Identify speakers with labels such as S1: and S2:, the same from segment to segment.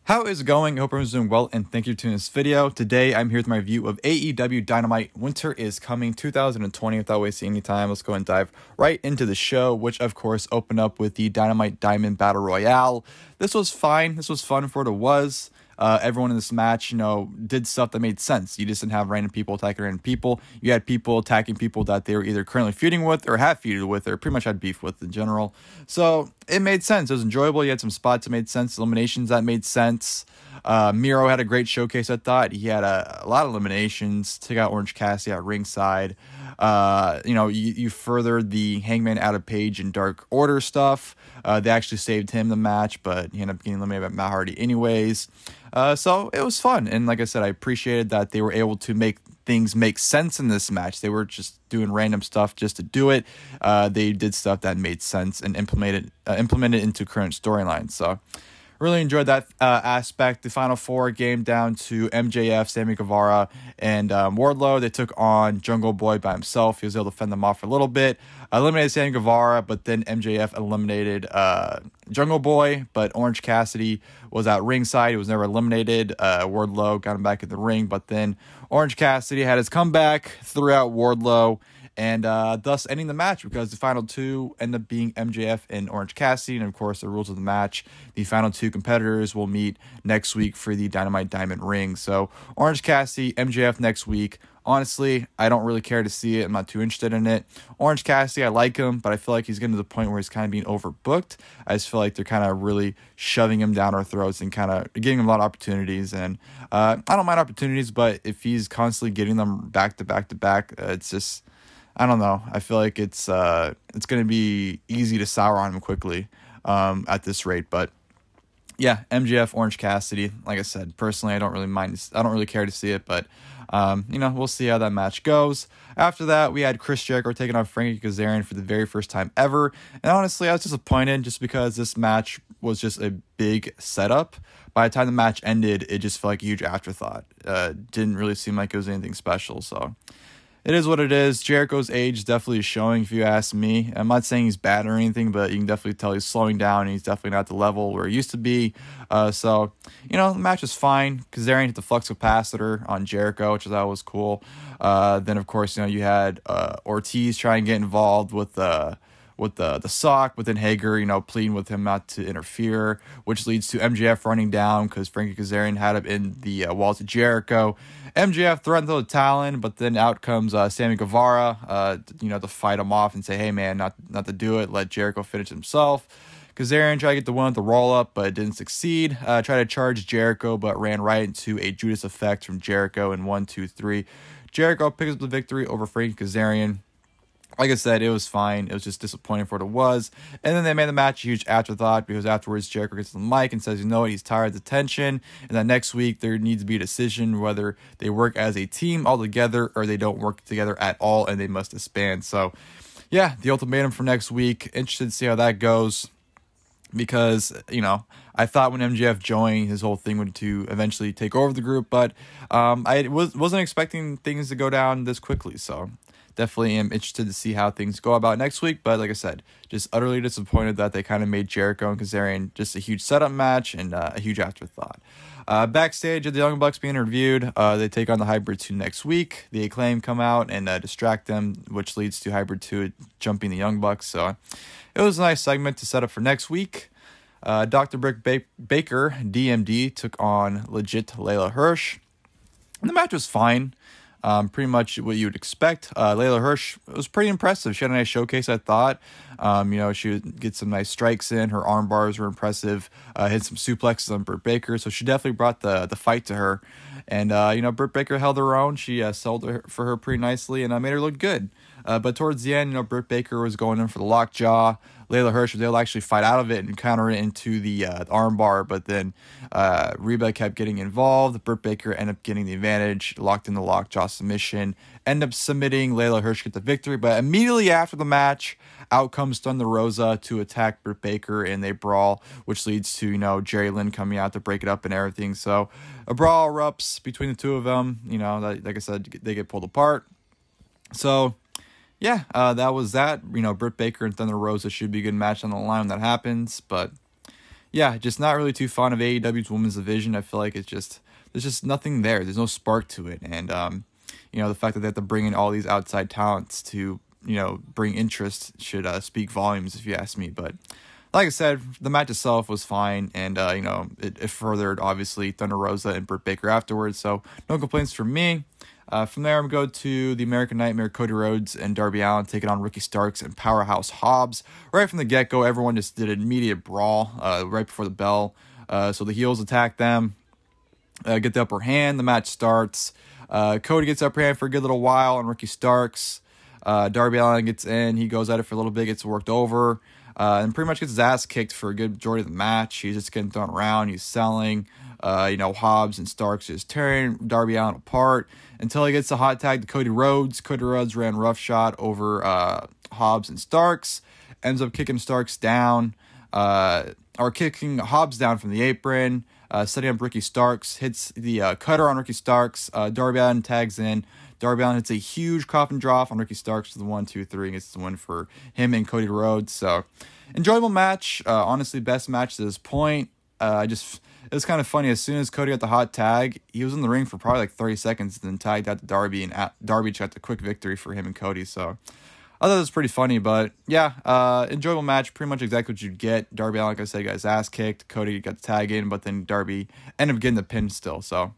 S1: How is it going? I hope everyone's doing well, and thank you for tuning this video. Today, I'm here with my review of AEW Dynamite. Winter is coming 2020. Without wasting any time, let's go and dive right into the show, which, of course, opened up with the Dynamite Diamond Battle Royale. This was fine. This was fun for what it was. Everyone in this match, did stuff that made sense. You just didn't have random people attacking random people. You had people attacking people that they were either currently feuding with or have feuded with or pretty much had beef with in general. So it made sense. It was enjoyable. You had some spots that made sense, eliminations that made sense. Miro had a great showcase, I thought. He had a lot of eliminations. Took out Orange Cassidy at ringside. You furthered the Hangman out of Page and Dark Order stuff. They actually saved him the match, but he ended up getting eliminated by Matt Hardy anyways. So it was fun. And like I said, I appreciated that they were able to make things make sense in this match. They were just doing random stuff just to do it. They did stuff that made sense and implemented into current storylines. So really enjoyed that aspect. The Final Four game down to MJF, Sammy Guevara, and Wardlow. They took on Jungle Boy by himself. He was able to fend them off for a little bit. Eliminated Sammy Guevara, but then MJF eliminated Jungle Boy, but Orange Cassidy was at ringside. He was never eliminated. Wardlow got him back in the ring, but then Orange Cassidy had his comeback, threw out Wardlow, and thus ending the match, because the final two end up being MJF and Orange Cassidy. And of course, the rules of the match, the final two competitors will meet next week for the Dynamite Diamond ring. So Orange Cassidy, MJF next week. Honestly, I don't really care to see it. I'm not too interested in it. Orange Cassidy, I like him, but I feel like he's getting to the point where he's kind of being overbooked. I just feel like they're kind of really shoving him down our throats and kind of giving him a lot of opportunities. And I don't mind opportunities, but if he's constantly getting them back to back to back, it's just, I don't know. I feel like it's going to be easy to sour on him quickly at this rate. But yeah, MJF, Orange Cassidy. Like I said, personally, I don't really mind. I don't really care to see it, but we'll see how that match goes. After that, we had Chris Jericho taking on Frankie Kazarian for the very first time ever. And honestly, I was disappointed just because this match was just a big setup. By the time the match ended, it just felt like a huge afterthought. Didn't really seem like it was anything special. So it is what it is. Jericho's age definitely is showing, if you ask me. I'm not saying he's bad or anything, but you can definitely tell he's slowing down, and he's definitely not at the level where he used to be. The match was fine. Kazarian hit the flux capacitor on Jericho, which I thought was cool. Then, of course, you had Ortiz trying to get involved with the sock, but then Hager, pleading with him not to interfere, which leads to MJF running down because Frankie Kazarian had him in the walls of Jericho. MJF threatened the Talon, but then out comes Sammy Guevara, to fight him off and say, hey, man, not to do it. Let Jericho finish himself. Kazarian tried to get the win with the roll-up, but it didn't succeed. Tried to charge Jericho, but ran right into a Judas effect from Jericho in 1, 2, 3. Jericho picks up the victory over Frankie Kazarian. Like I said, it was fine. It was just disappointing for what it was. And then they made the match a huge afterthought, because afterwards Jericho gets on the mic and says, he's tired of the tension, and that next week there needs to be a decision whether they work as a team all together or they don't work together at all and they must disband. So, yeah, the ultimatum for next week. Interested to see how that goes, because, I thought when MJF joined, his whole thing would to eventually take over the group, but I wasn't expecting things to go down this quickly, so definitely am interested to see how things go about next week. But like I said, just utterly disappointed that they kind of made Jericho and Kazarian just a huge setup match and a huge afterthought. Backstage at the Young Bucks being interviewed, they take on the Hybrid 2 next week. The Acclaim come out and distract them, which leads to Hybrid 2 jumping the Young Bucks. So it was a nice segment to set up for next week. Dr. Britt Baker, D.M.D, took on legit Leyla Hirsch. And the match was fine. Pretty much what you would expect. Leyla Hirsch was pretty impressive. She had a nice showcase, I thought. She would get some nice strikes in. Her arm bars were impressive. Hit some suplexes on Britt Baker, so she definitely brought the fight to her. And, Britt Baker held her own. She sold for her pretty nicely and made her look good. But towards the end, Britt Baker was going in for the lockjaw. Leyla Hirsch was able to actually fight out of it and counter it into the armbar, but then Reba kept getting involved. Britt Baker ended up getting the advantage, locked in the lockjaw submission, ended up submitting. Leyla Hirsch get the victory, but immediately after the match, out comes Thunder Rosa to attack Britt Baker, and they brawl, which leads to, Jerry Lynn coming out to break it up and everything. So a brawl erupts between the two of them. Like I said, they get pulled apart. So yeah, that was that. Britt Baker and Thunder Rosa should be a good match on the line when that happens. But yeah, just not really too fond of AEW's women's division. I feel like there's just nothing there. There's no spark to it, and the fact that they have to bring in all these outside talents to bring interest should speak volumes, if you ask me. But like I said, the match itself was fine, and it furthered obviously Thunder Rosa and Britt Baker afterwards. So no complaints from me. From there, I'm going to go to the American Nightmare, Cody Rhodes and Darby Allin taking on Ricky Starks and Powerhouse Hobbs. Right from the get-go, everyone just did an immediate brawl right before the bell. So the heels attack them, get the upper hand. The match starts. Cody gets the upper hand for a good little while on Ricky Starks. Darby Allin gets in. He goes at it for a little bit, gets worked over, and pretty much gets his ass kicked for a good majority of the match. He's just getting thrown around. He's selling. Hobbs and Starks just tearing Darby Allin apart until he gets the hot tag to Cody Rhodes. Cody Rhodes ran roughshod over Hobbs and Starks, ends up kicking Starks down, or kicking Hobbs down from the apron, setting up Ricky Starks, hits the cutter on Ricky Starks. Darby Allin tags in. Darby Allin hits a huge coffin drop on Ricky Starks to the 1, 2, 3, and gets the win for him and Cody Rhodes. So, enjoyable match. Honestly, best match to this point. It was kind of funny. As soon as Cody got the hot tag, he was in the ring for probably like 30 seconds, and then tagged out to Darby, and Darby got the quick victory for him and Cody. So I thought it was pretty funny, but yeah, enjoyable match. Pretty much exactly what you'd get. Darby Allin, like I said, got his ass kicked. Cody got the tag in, but then Darby ended up getting the pin still. So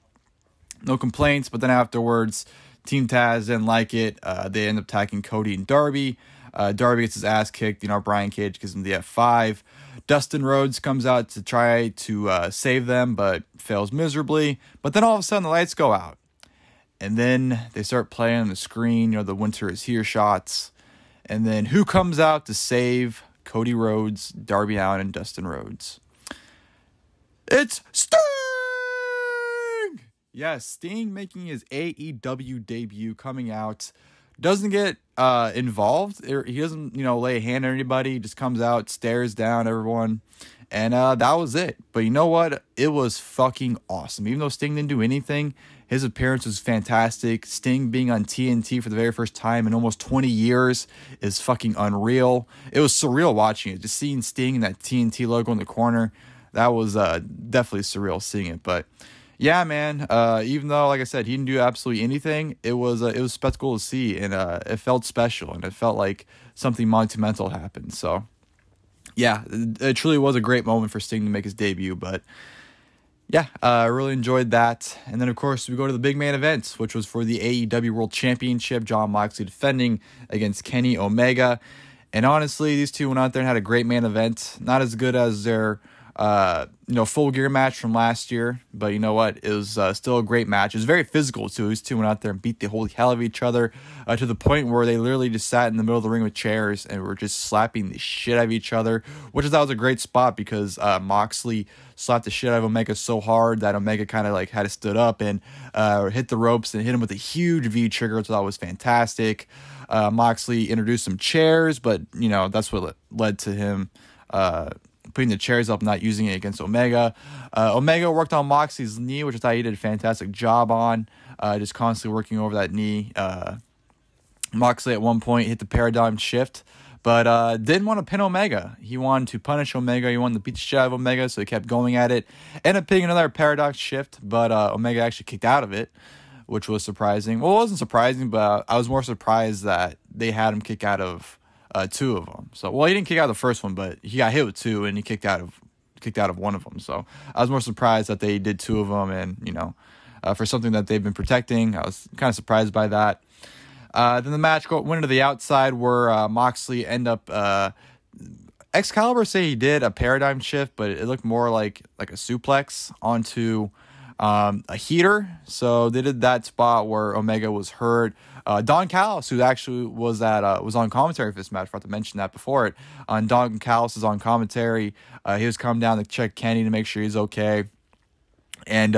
S1: no complaints. But then afterwards, Team Taz didn't like it. They end up attacking Cody and Darby. Darby gets his ass kicked. Brian Cage gives him the F5. Dustin Rhodes comes out to try to save them, but fails miserably. But then all of a sudden, the lights go out. And then they start playing on the screen, the winter is here shots. And then who comes out to save Cody Rhodes, Darby Allin, and Dustin Rhodes? It's Sting! Yes, Sting making his AEW debut, coming out. Doesn't get involved. He doesn't, lay a hand on anybody. He just comes out, stares down everyone. And that was it. But you know what? It was fucking awesome. Even though Sting didn't do anything, his appearance was fantastic. Sting being on TNT for the very first time in almost 20 years is fucking unreal. It was surreal watching it. Just seeing Sting and that TNT logo in the corner, that was definitely surreal seeing it. But yeah, man, even though, like I said, he didn't do absolutely anything, it was a spectacle to see, and it felt special, and it felt like something monumental happened. So, yeah, it truly was a great moment for Sting to make his debut, but yeah, I really enjoyed that. And then, of course, we go to the big main event, which was for the AEW World Championship, Jon Moxley defending against Kenny Omega. And honestly, these two went out there and had a great main event. Not as good as their full gear match from last year, but you know what? It was still a great match. It was very physical too. These two went out there and beat the holy hell of each other to the point where they literally just sat in the middle of the ring with chairs and were just slapping the shit out of each other, which I thought was a great spot because Moxley slapped the shit out of Omega so hard that Omega kind of like had to stood up and hit the ropes and hit him with a huge V trigger, which I thought was fantastic. Moxley introduced some chairs, but that's what led to him putting the chairs up, not using it against Omega. Omega worked on Moxley's knee, which I thought he did a fantastic job on, just constantly working over that knee. Moxley at one point hit the paradigm shift, but didn't want to pin Omega. He wanted to punish Omega. He wanted to beat the shit out of Omega, so he kept going at it. Ended up hitting another paradox shift, but Omega actually kicked out of it, which was surprising. Well, it wasn't surprising, but I was more surprised that they had him kick out of two of them. So, well, he didn't kick out the first one, but he got hit with two, and he kicked out of one of them. So, I was more surprised that they did two of them, and for something that they've been protecting, I was kind of surprised by that. Then the match went into the outside where Moxley end up. Excalibur say he did a paradigm shift, but it looked more like a suplex onto a heater. So they did that spot where Omega was hurt. Don Callis, who actually was on commentary for this match, I forgot to mention that before it. Don Callis is on commentary. He was coming down to check Kenny to make sure he's okay. And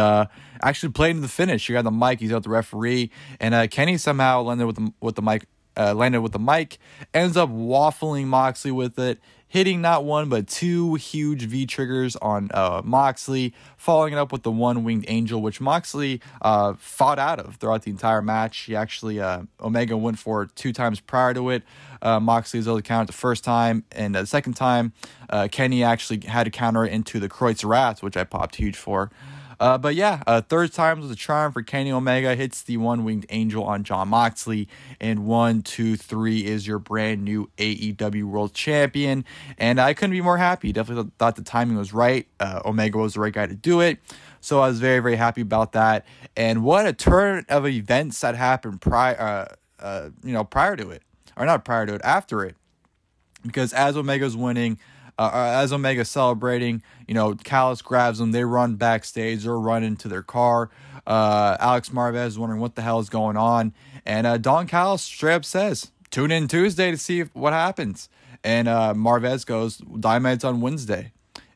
S1: actually played into the finish. He got the mic. He's out the referee, and Kenny somehow landed with the mic. Ends up waffling Moxley with it. hitting not one but two huge V triggers on Moxley, following it up with the one winged angel, which Moxley fought out of throughout the entire match. He actually Omega went for it 2 times prior to it. Moxley was able to counter it the first time, and the second time Kenny actually had to counter it into the Kreutzer Rats, which I popped huge for. But yeah, third time was a charm for Kenny Omega. Hits the one winged angel on Jon Moxley, and 1, 2, 3 is your brand new AEW World Champion. And I couldn't be more happy. Definitely thought the timing was right. Omega was the right guy to do it. So I was very, very happy about that. And what a turn of events that happened prior to it, or not prior to it, after it. Because as Omega's winning, as Omega's celebrating, Callis grabs them. They run backstage. They're running to their car. Alex Marvez is wondering what the hell is going on. And Don Callis straight up says, tune in Tuesday to see what happens. And Marvez goes, Dynamite's on Wednesday.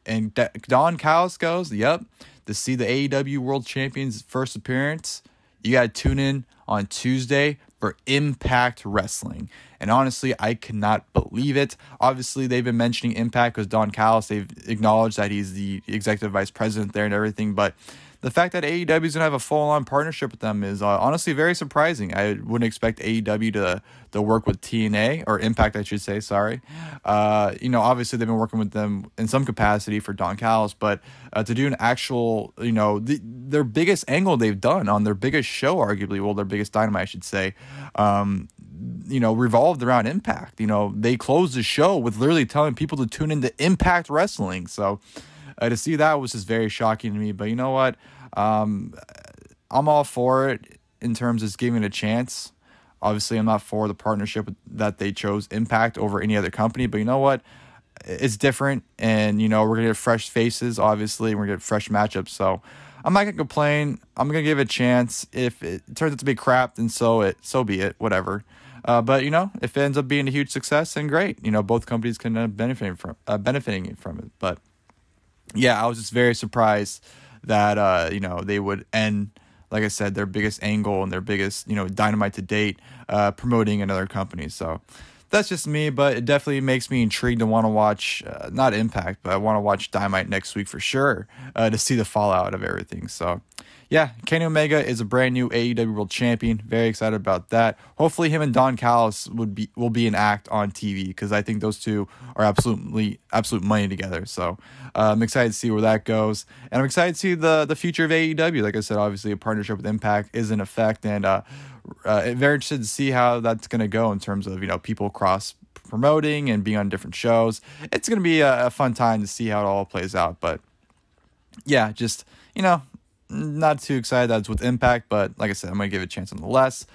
S1: And Don Callis goes, yep, to see the AEW World Champion's first appearance, you got to tune in on Tuesday for Impact Wrestling. And honestly, I cannot believe it. Obviously, they've been mentioning Impact because Don Callis, they've acknowledged that he's the executive vice president there and everything. But the fact that AEW is going to have a full-on partnership with them is honestly very surprising. I wouldn't expect AEW to work with TNA, or Impact, I should say, sorry. Obviously, they've been working with them in some capacity for Don Callis, but to do an actual, their biggest angle they've done on their biggest show, arguably, well, their biggest Dynamite, I should say, revolved around Impact. They closed the show with literally telling people to tune into Impact Wrestling. So to see that was just very shocking to me. But you know what? I'm all for it in terms of giving it a chance. Obviously, I'm not for the partnership that they chose Impact over any other company. But you know what? It's different. And, we're going to get fresh faces, obviously. We're going to get fresh matchups. So I'm not going to complain. I'm going to give it a chance. If it turns out to be crap, then so be it. Whatever. But if it ends up being a huge success, then great. Both companies can benefiting from it. But yeah, I was just very surprised that they would end, like I said, their biggest angle and their biggest Dynamite to date, promoting another company. So that's just me, but it definitely makes me intrigued to want to watch not Impact, but I want to watch Dynamite next week for sure, to see the fallout of everything. So yeah, Kenny Omega is a brand new AEW World Champion. Very excited about that. Hopefully him and Don Callis will be an act on TV, because I think those two are absolute money together. So I'm excited to see where that goes. And I'm excited to see the future of AEW. Like I said, obviously a partnership with Impact is in effect, and very interested to see how that's going to go in terms of, people cross promoting and being on different shows. It's going to be a fun time to see how it all plays out. But yeah, just, not too excited that it's with Impact, but like I said, I'm going to give it a chance nonetheless.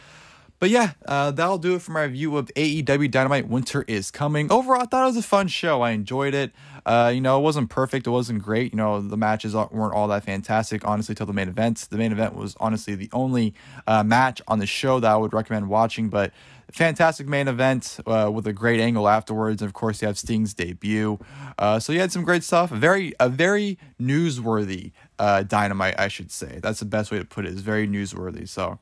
S1: But yeah, that'll do it for my review of AEW Dynamite Winter is Coming. Overall, I thought it was a fun show. I enjoyed it. It wasn't perfect. It wasn't great. The matches weren't all that fantastic, honestly, till the main event. The main event was honestly the only match on the show that I would recommend watching, but fantastic main event with a great angle afterwards. And of course, you have Sting's debut. So you had some great stuff. A very newsworthy Dynamite, I should say. That's the best way to put it. It's very newsworthy. So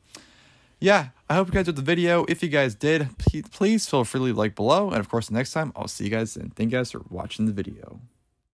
S1: yeah, I hope you guys enjoyed the video. If you guys did, please feel free to like below. And of course, next time, I'll see you guys then. Thank you guys for watching the video.